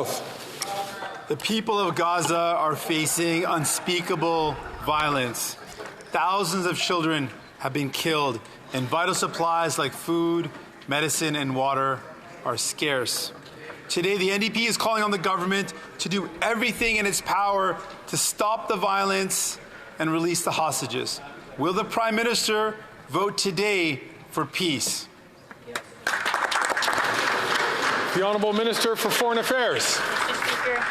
South. The people of Gaza are facing unspeakable violence. Thousands of children have been killed, and vital supplies like food, medicine, and water are scarce. Today, the NDP is calling on the government to do everything in its power to stop the violence and release the hostages. Will the Prime Minister vote today for peace? The Honourable Minister for Foreign Affairs. Mr. Speaker,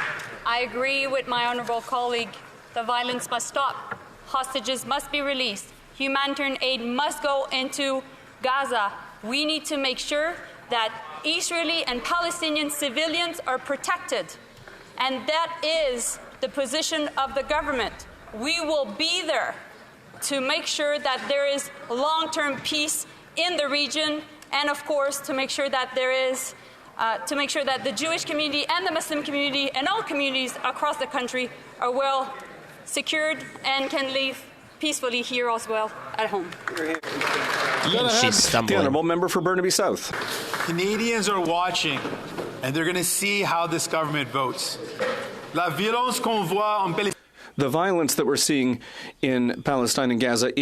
I agree with my honourable colleague. The violence must stop. Hostages must be released. Humanitarian aid must go into Gaza. We need to make sure that Israeli and Palestinian civilians are protected. And that is the position of the government. We will be there to make sure that there is long-term peace in the region, and of course to make sure that there is the Jewish community and the Muslim community and all communities across the country are well secured and can live peacefully here as well at home. She's stumbling. The Honourable Member for Burnaby South. Canadians are watching, and they're going to see how this government votes. La violence qu'on voit en Palestine. The violence that we're seeing in Palestine and Gaza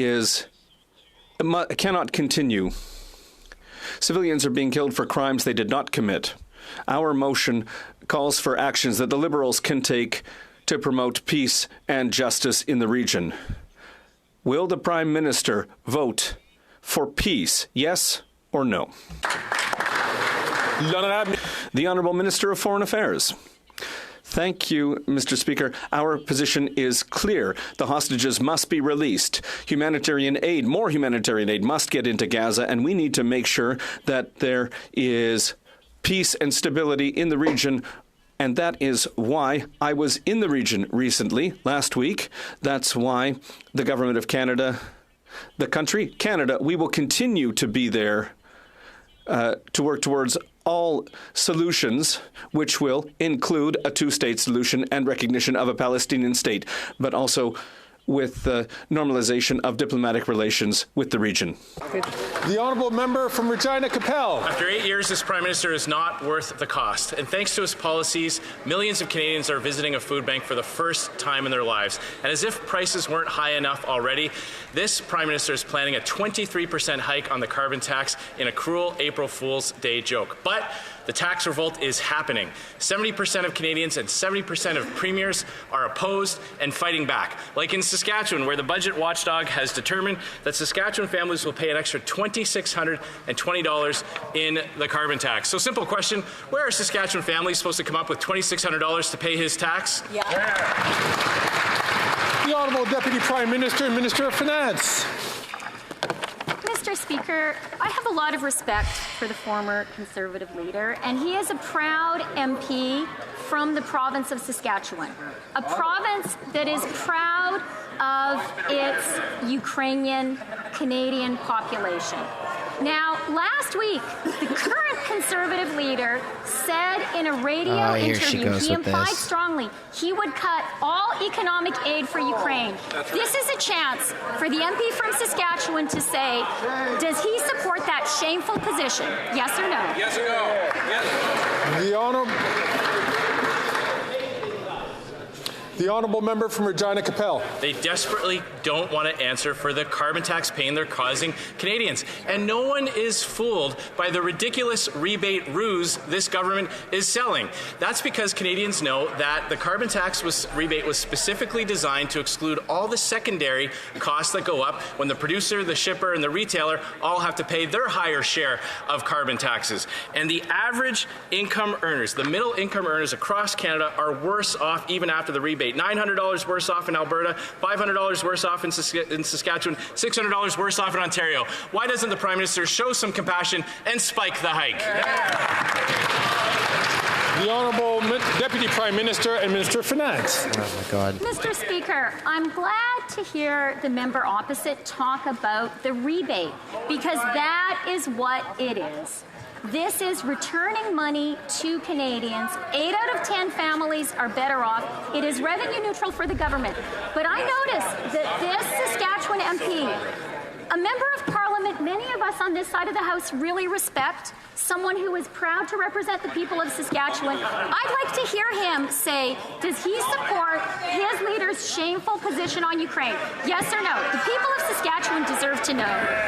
cannot continue. Civilians are being killed for crimes they did not commit. Our motion calls for actions that the Liberals can take to promote peace and justice in the region. Will the Prime Minister vote for peace, yes or no? The Honourable Minister of Foreign Affairs. Thank you, Mr. Speaker. Our position is clear. The hostages must be released. Humanitarian aid, more humanitarian aid must get into Gaza, and we need to make sure that there is peace and stability in the region. And that is why I was in the region recently, last week. That's why the Government of Canada, the country, Canada, we will continue to be there to work towards all solutions, which will include a two-state solution and recognition of a Palestinian state, but also with the normalization of diplomatic relations with the region. The Honourable Member from Regina Capel. After 8 years, this Prime Minister is not worth the cost. And thanks to his policies, millions of Canadians are visiting a food bank for the first time in their lives. And as if prices weren't high enough already, this Prime Minister is planning a 23% hike on the carbon tax in a cruel April Fool's Day joke. But the tax revolt is happening. 70% of Canadians and 70% of premiers are opposed and fighting back. Like in Saskatchewan, where the budget watchdog has determined that Saskatchewan families will pay an extra $2,620 in the carbon tax. So simple question, where are Saskatchewan families supposed to come up with $2,600 to pay his tax? Yeah. The Honourable Deputy Prime Minister and Minister of Finance. Mr. Speaker, I have a lot of respect for the former Conservative leader, and he is a proud MP from the province of Saskatchewan, a province that is proud of its Ukrainian Canadian population. Now, last week, the current Conservative leader said in a radio interview, he implied strongly he would cut all economic aid for Ukraine. This is a chance for the MP from Saskatchewan to say, does he support that shameful position? Yes or no? Yes or no? Yes. The Honourable Member from Regina Capel. They desperately don't want to answer for the carbon tax pain they're causing Canadians. And no one is fooled by the ridiculous rebate ruse this government is selling. That's because Canadians know that the carbon tax rebate was specifically designed to exclude all the secondary costs that go up when the producer, the shipper, and the retailer all have to pay their higher share of carbon taxes. And the average income earners, the middle income earners across Canada, are worse off even after the rebate. $900 worse off in Alberta, $500 worse off in Saskatchewan, $600 worse off in Ontario. Why doesn't the Prime Minister show some compassion and spike the hike? The Honourable Deputy Prime Minister and Minister of Finance. Oh my God. Mr. Speaker, I'm glad to hear the member opposite talk about the rebate, because that is what it is. This is returning money to Canadians. 8 out of 10 families are better off. It is revenue neutral for the government. But I noticed that this Saskatchewan MP, a member of Parliament element many of us on this side of the House really respect, someone who is proud to represent the people of Saskatchewan. I'd like to hear him say, does he support his leader's shameful position on Ukraine? Yes or no? The people of Saskatchewan deserve to know.